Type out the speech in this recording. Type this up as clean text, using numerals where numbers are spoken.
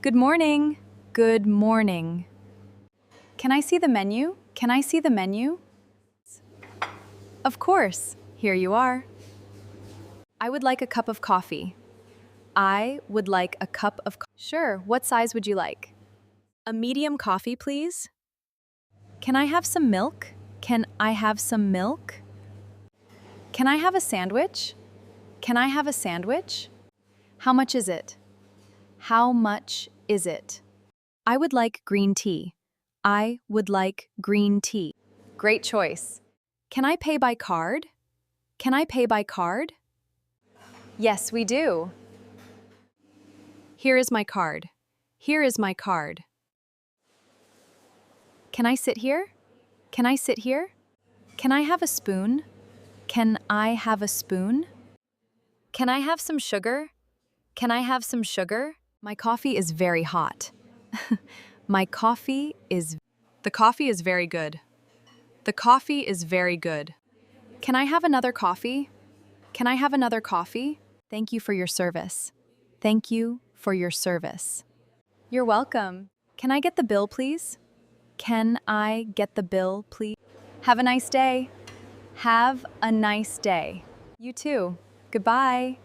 Good morning. Good morning. Can I see the menu? Can I see the menu? Of course. Here you are. I would like a cup of coffee. I would like a cup of Sure, what size would you like? A medium coffee, please. Can I have some milk? Can I have some milk? Can I have a sandwich? Can I have a sandwich? How much is it? How much is it? I would like green tea. I would like green tea. Great choice. Can I pay by card? Can I pay by card? Yes, we do. Here is my card. Here is my card. Can I sit here? Can I sit here? Can I have a spoon? Can I have a spoon? Can I have some sugar? Can I have some sugar? My coffee is very hot. My coffee is... The coffee is very good. The coffee is very good. Can I have another coffee? Can I have another coffee? Thank you for your service. Thank you for your service. You're welcome. Can I get the bill, please? Can I get the bill, please? Have a nice day. Have a nice day. You too. Goodbye.